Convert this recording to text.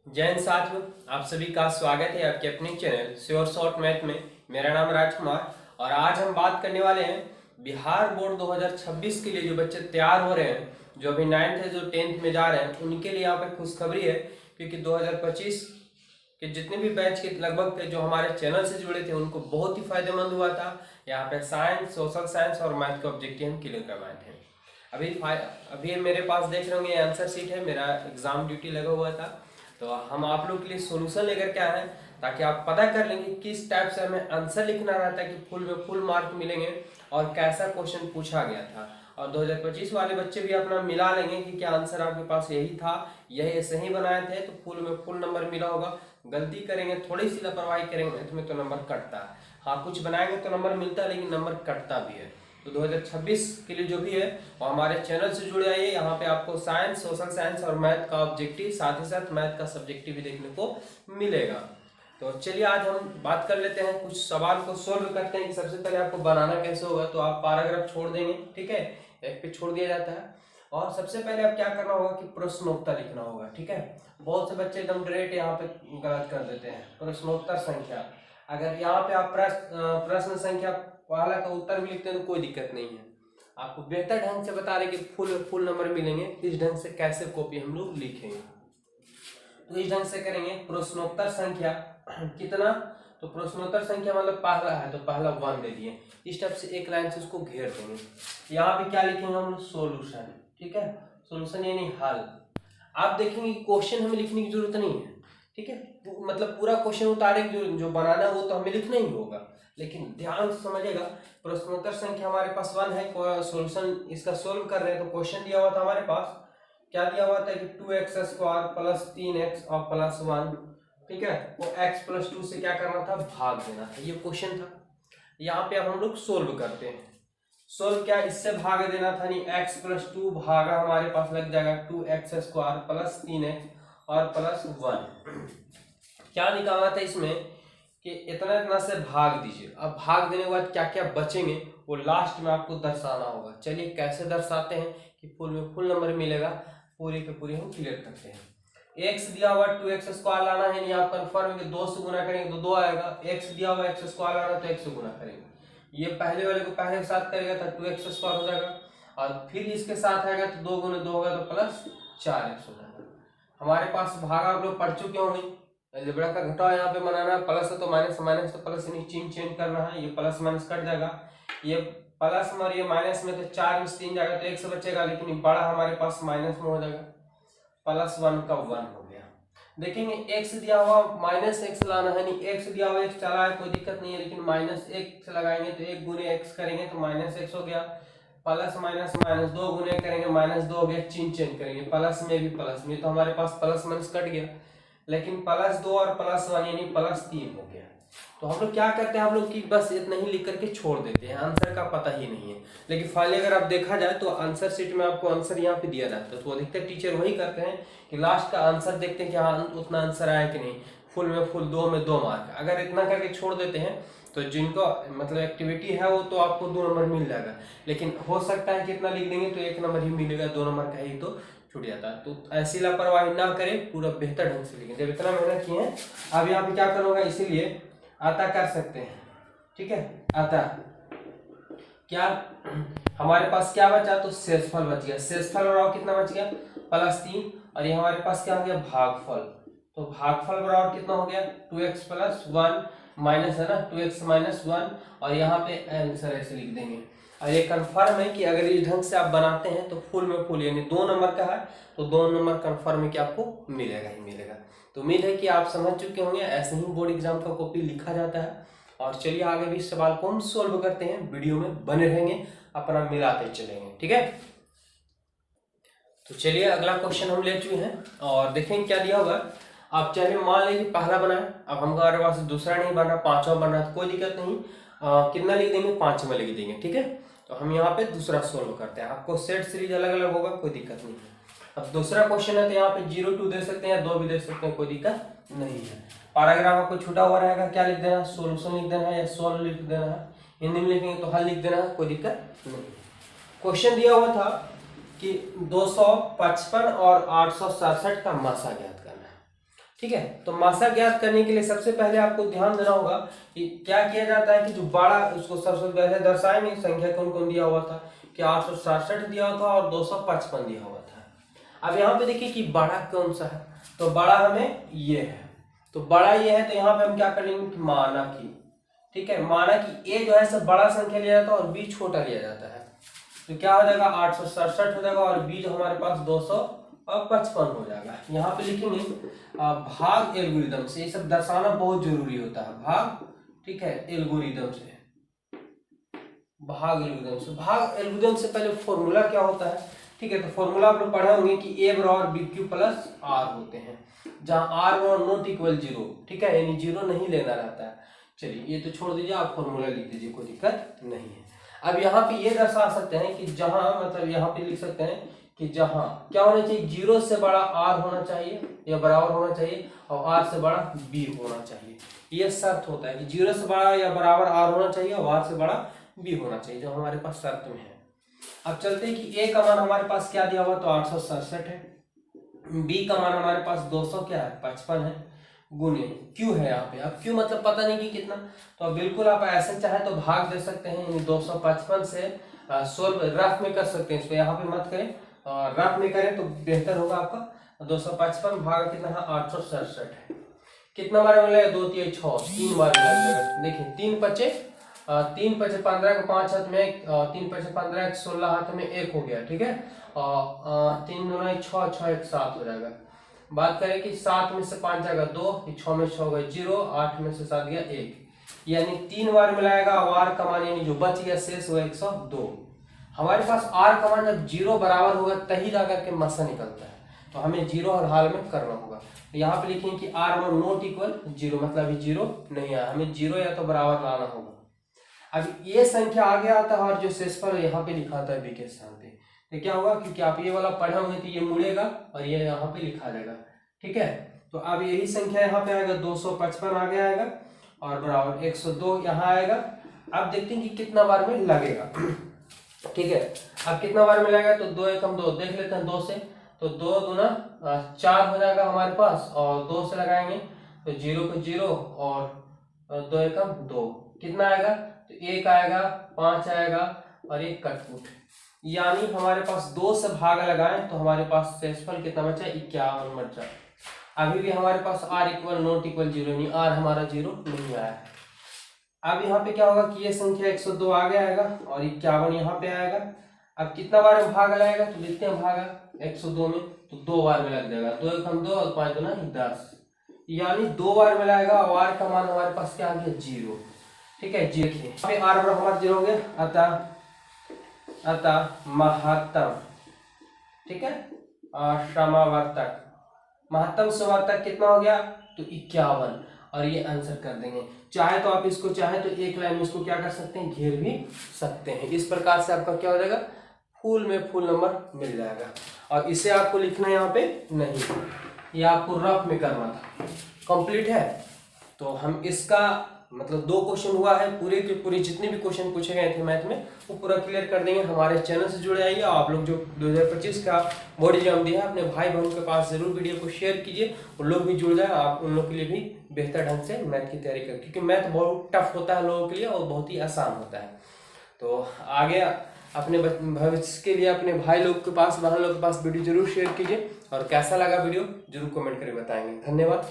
जय हिंद साथियों, आप सभी का स्वागत है आपके अपने चैनल श्योर शॉर्ट मैथ में। मेरा नाम राजकुमार और आज हम बात करने वाले हैं बिहार बोर्ड 2026 के लिए जो बच्चे तैयार हो रहे हैं, जो अभी 9th है, जो 10th में जा रहे हैं, उनके लिए यहाँ पे खुशखबरी है। क्योंकि 2025 के जितने भी बैच के लगभग थे जो हमारे चैनल से जुड़े थे उनको बहुत ही फायदेमंद हुआ था। यहाँ पे साइंस, सोशल साइंस और मैथ के ऑब्जेक्टिव हम क्लियर करवाए थे। अभी मेरे पास देख रहे होंगे आंसर शीट है, मेरा एग्जाम ड्यूटी लगा हुआ था, तो हम आप लोग के लिए सॉल्यूशन लेकर के आए हैं ताकि आप पता कर लेंगे किस टाइप से हमें आंसर लिखना रहता है कि फुल में फुल मार्क मिलेंगे और कैसा क्वेश्चन पूछा गया था। और 2025 वाले बच्चे भी अपना मिला लेंगे कि क्या आंसर आपके पास यही था, यही सही बनाए थे तो फुल में फुल नंबर मिला होगा। गलती करेंगे, थोड़ी सी लापरवाही करेंगे इसमें तो नंबर कटता है। हाँ, कुछ बनाएंगे तो नंबर मिलता है लेकिन नंबर कटता भी है। तो 2026 के लिए जो भी है वो हमारे चैनल से जुड़े आइए। यहाँ पे आपको साइंस, सोशल साइंस और मैथ का ऑब्जेक्टिव, साथ ही साथ मैथ का सब्जेक्टिव भी देखने को मिलेगा। तो चलिए आज हम बात कर लेते हैं, कुछ सवाल को सोल्व करते हैं कि सबसे पहले आपको बनाना कैसे होगा। तो आप पैराग्राफ छोड़ देंगे, ठीक है, एक पे छोड़ दिया जाता है। और सबसे पहले आप क्या करना होगा कि प्रश्नोत्तर लिखना होगा, ठीक है। बहुत से बच्चे एकदम डायरेक्ट यहाँ पे गलत कर देते हैं। प्रश्नोत्तर संख्या, अगर यहाँ पे आप प्रश्न संख्या वाला का उत्तर भी लिखते हैं तो कोई दिक्कत नहीं है। आपको बेहतर ढंग से बता रहे कि फुल नंबर मिलेंगे, इस ढंग से कैसे कॉपी हम लोग लिखेंगे। तो इस ढंग से करेंगे। प्रश्नोत्तर संख्या कितना, तो प्रश्नोत्तर संख्या मतलब पहला है तो पहला 1 दे दिए। इस टाइप से एक लाइन से उसको घेर देंगे। यहाँ पे क्या लिखेंगे हम लोग, सोल्यूशन, ठीक है। सोल्यूशन यानी हल। आप देखेंगे क्वेश्चन हमें लिखने की जरूरत नहीं है, ठीक है। मतलब पूरा क्वेश्चन उतारे जो बनाना है वो तो हमें लिखना ही होगा, लेकिन ध्यान से समझिएगा। प्रश्नोत्तर संख्या हमारे पास 1 है, सॉल्यूशन इसका सोल्व कर रहे हैं। तो क्वेश्चन दिया हुआ था हमारे पास, क्या दिया हुआ था कि 2x² प्लस 3x और प्लस 1, ठीक है। वो x प्लस 2 से क्या करना था, भाग देना था, ये क्वेश्चन था। यहाँ पे अब हम लोग सोल्व करते हैं। सोल्व क्या, इससे भाग देना था, नहीं x प्लस 2 भागा हमारे पास लग जाएगा 2x² प्लस 3x और प्लस 1। क्या निकालना था इसमें कि इतना इतना से भाग दीजिए। अब भाग देने के बाद क्या क्या बचेंगे वो लास्ट में आपको दर्शाना होगा। चलिए कैसे दर्शाते हैं कि फुल में फुल नंबर मिलेगा, पूरी के पूरी हम क्लियर करते हैं। x दिया हुआ 2x² लाना है, नहीं आप कंफर्म है 2 से गुना करेंगे तो 2 आएगा। x दिया हुआ x² लाना तो 1 से गुना करेंगे। ये पहले वाले को पहले के साथ करेगा तो 2x² हो जाएगा, और फिर इसके साथ आएगा तो 2 गुना 2 होगा तो प्लस 4x हो जाएगा। हमारे पास भागा आप लोग पढ़ चुके होंगे, अलजेब्रा का घटाव यहाँ पे बनाना है। प्लस है तो माइनस, माइनस तो प्लस, यानी चिन्ह चेंज करना है। ये प्लस माइनस कट जाएगा, ये प्लस में और ये माइनस में, तो 4 में से 3 जाएगा तो 1 से बचेगा, लेकिन बड़ा हमारे पास माइनस में हो जाएगा। प्लस 1 का 1 हो गया। देखेंगे x दिया हुआ माइनस x लाना है, नहीं x दिया हुआ x चला है कोई दिक्कत नहीं है, लेकिन माइनस x लगाएंगे तो 1 गुने x करेंगे तो माइनस x हो गया। प्लस माइनस माइनस 2 गुने करेंगे माइनस 2 हो गया। चिन्ह चेंज करेंगे, प्लस में भी प्लस में, तो हमारे पास प्लस माइनस कट गया, लेकिन प्लस 2 और प्लस 1 यानी प्लस 3 हो गया। तो हम लोग क्या करते हैं, हम लोग की बस इतना ही लिख करके छोड़ देते हैं, आंसर का पता ही नहीं है। लेकिन फाइनली अगर आप देखा जाए तो आंसर शीट में आपको आंसर यहाँ पे दिया रहता है, तो अधिकतर टीचर वही करते हैं कि लास्ट का आंसर देखते हैं कि हाँ उतना आंसर आया कि नहीं। फुल में फुल, 2 में 2 मार्क, अगर इतना करके छोड़ देते हैं तो जिनको मतलब एक्टिविटी है वो तो आपको 2 नंबर मिल जाएगा। लेकिन हो सकता है कि इतना लिख देंगे तो 1 नंबर ही मिलेगा, 2 नंबर का ही तो छूट जाता है। तो ऐसी लापरवाही ना करें, पूरा बेहतर ढंग से लिखें। जब इतना मेहनत किए हैं, अब यहाँ पे क्या करूँगा, इसीलिए आता कर सकते हैं, ठीक है। आता क्या हमारे पास क्या बचा, तो शेषफल बच गया। शेषफल बराबर कितना बच गया, प्लस 3, और ये हमारे पास क्या हो गया, भागफल। तो भागफल बराबर कितना हो गया, 2x प्लस 1 माइनस है ना 2x माइनस 1, और यहाँ पे आंसर ऐसे लिख देंगे। और ये कंफर्म है कि अगर इस ढंग से आप बनाते हैं तो फुल में फुल यानी 2 नंबर का है तो 2 नंबर कंफर्म है कि आपको मिलेगा ही मिलेगा। तो उम्मीद है कि आप समझ चुके होंगे, ऐसे ही बोर्ड एग्जाम का कॉपी लिखा जाता है। और चलिए आगे भी इस सवाल को हम सोल्व करते हैं, वीडियो में बने रहेंगे, अपना मिलाते चलेंगे, ठीक है। तो चलिए अगला क्वेश्चन हम ले चुके हैं और देखेंगे क्या दिया होगा। आप चाहे मान लीजिए पहला बना है, अब हमारे पास दूसरा नहीं बना, 5वां बना, तो कोई दिक्कत नहीं। कितना लिख देंगे, 5वां लिख देंगे, ठीक है। तो हम यहाँ पे दूसरा सोल्व करते हैं। आपको सेट सीरीज अलग अलग होगा, कोई दिक्कत नहीं है। अब दूसरा क्वेश्चन है तो यहाँ पे 0 2 दे सकते हैं या 2 भी दे सकते हैं, कोई दिक्कत नहीं है। पैराग्राफ आपको छूटा हुआ रहेगा, क्या लिख देना है, सोल्यूशन लिख देना है या सोल्व लिख देना है। हिंदी में लिखेंगे तो हल लिख देना है, कोई दिक्कत नहीं। क्वेश्चन दिया हुआ था कि 255 और 867 का मासा ज्ञात करना है। ठीक है। तो मासा ज्ञात करने के लिए सबसे पहले आपको ध्यान देना होगा कि क्या किया जाता है कि जो बड़ा उसको सबसे पहले दर्शाएंगे संख्या कौन कौन दिया हुआ था कि 867 दिया हुआ था और 255 दिया हुआ था। अब यहाँ पे देखिए कि बड़ा कौन सा है, तो बड़ा हमें ये है, तो बड़ा ये है, तो यहाँ पे हम क्या कर लेंगे कि माना कि, ठीक है, माना कि ए जो है सब बड़ा संख्या लिया जाता है और बी छोटा लिया जाता है, तो क्या हो जाएगा 867 हो जाएगा और बी जो हमारे पास 255 हो जाएगा। यहाँ पे लिखेंगे भाग एल्गोरिदम से, ये सब दर्शाना बहुत जरूरी होता है, भाग, ठीक है, एल्गोरिदम से, भाग एल्गोरिदम से। भाग एल्गोरिदम से पहले फॉर्मूला क्या होता है, ठीक है, तो फॉर्मूला आप लोग पढ़े होंगे कि ए बराबर बी क्यू प्लस आर होते हैं, जहां आर और नॉट इक्वल 0, ठीक है, यानी 0 नहीं लेना रहता है। चलिए ये तो छोड़ दीजिए, आप फॉर्मूला लिख दीजिए, कोई दिक्कत नहीं है। अब यहाँ पे ये दर्शा सकते हैं कि जहां, मतलब यहाँ पे लिख सकते हैं कि जहां क्या होना चाहिए, 0 से बड़ा आर होना चाहिए या बराबर होना चाहिए और आर से बड़ा बी होना चाहिए, ये शर्त होता है कि 0 से बड़ा या बराबर आर होना चाहिए और आर से बड़ा बी होना चाहिए, जो हमारे पास शर्त में है। अब चलते हैं कि ए का मान हमारे पास क्या दिया हुआ, तो 867 है, बी का मान हमारे पास 200 क्या है 55 है, गुने क्यू है यहाँ पे। अब क्यू मतलब पता नहीं कि कितना, तो अब बिल्कुल आप ऐसे चाहे तो भाग दे सकते हैं, यानी 255 से 16 रफ में कर सकते हैं, इसको यहाँ पे मत करें, रफ में करें तो बेहतर होगा आपका। 255 भाग कितना है 867 है, कितना बार मिलेगा 2 3 6, 3 बार मिलेगा। देखिए 3 पचे 15 को 5 हाथ में, 3 पचे 15 16 हाथ में 1 हो गया, ठीक है, और 3 दूना 6 6 1 7 हो जाएगा। बात करें कि 7 में से 5 जाएगा 2, 6 में 6 गया 0, 8 में से 7 गया 1, यानी 3 बार मिलाएगा। आर का मान यानी जो बच गया शेष वो 102। हमारे पास आर का मान जब 0 बराबर होगा तभी जाकर के मसा निकलता है, तो हमें 0 हर हाल में करना होगा। तो यहाँ पे लिखेंगे कि आर वन नॉट इक्वल 0, मतलब अभी 0 नहीं आया, हमें 0 या तो बराबर लाना होगा। अब ये संख्या आगे आता है और जो शेषफल यहाँ पे लिखा था बी के स्थान पे, तो क्या होगा, क्योंकि आप ये वाला पढ़े होंगे तो ये मुड़ेगा और ये यहाँ पे लिखा जाएगा, ठीक है। तो अब यही संख्या यहाँ पे आएगा 255 आगे आएगा और बराबर 102 यहाँ आएगा। अब देखते हैं कि कितना बार में लगेगा, ठीक है। अब कितना बार में लगेगा, तो 2 एकम 2 देख लेते हैं, 2 से तो 2 दूना 4 हो जाएगा हमारे पास, और 2 से लगाएंगे तो 0 को 0 और 2 एकम 2, कितना आएगा, तो 1 आएगा, 5 आएगा और 1 कटपुट, यानी हमारे पास 2 से भाग लगाएं तो हमारे पास शेषफल कितना बचा, 51 बचा। अभी भी हमारे पास आर इक्वल नॉट इक्वल 0, नहीं आर हमारा 0 नहीं आया है। अब यहाँ पे क्या होगा कि ये संख्या 102 आगे आएगा और 51 यहाँ पे आएगा। अब कितना बार में भाग लगाएगा, तो देखते हैं भागा 102 में, तो 2 बार में लग जाएगा, 2 एकम 2 और 5 दूना 10, यानी 2 बार में लगाएगा और आर का मान हमारे पास क्या आ गया 0, ठीक है। देखिए आर बराबर हमारा 0 हो गया, अतः महत्तम, ठीक है, समावर्तक, महत्तम समावर्तक कितना हो गया, तो 51, और ये आंसर कर देंगे। चाहे तो आप इसको, चाहे तो एक लाइन में इसको क्या कर सकते हैं, घेर भी सकते हैं। इस प्रकार से आपका क्या हो जाएगा, फुल में फुल नंबर मिल जाएगा। और इसे आपको लिखना यहाँ पे नहीं, ये आपको रफ में करना था। कंप्लीट है, तो हम इसका मतलब 2 क्वेश्चन हुआ है, पूरे के पूरे जितने भी क्वेश्चन पूछे गए थे मैथ में वो पूरा क्लियर कर देंगे। हमारे चैनल से जुड़े आइए, आप लोग जो 2025 का बोर्ड एग्जाम दिया है अपने भाई बहनों के पास जरूर वीडियो को शेयर कीजिए, उन लोग भी जुड़ जाए, आप उन लोग के लिए भी बेहतर ढंग से मैथ की तैयारी करें, क्योंकि मैथ बहुत टफ होता है लोगों के लिए और बहुत ही आसान होता है। तो आगे अपने भविष्य के लिए अपने भाई लोग के पास, बहन लोग के पास वीडियो जरूर शेयर कीजिए, और कैसा लगा वीडियो जरूर कमेंट करके बताएंगे। धन्यवाद।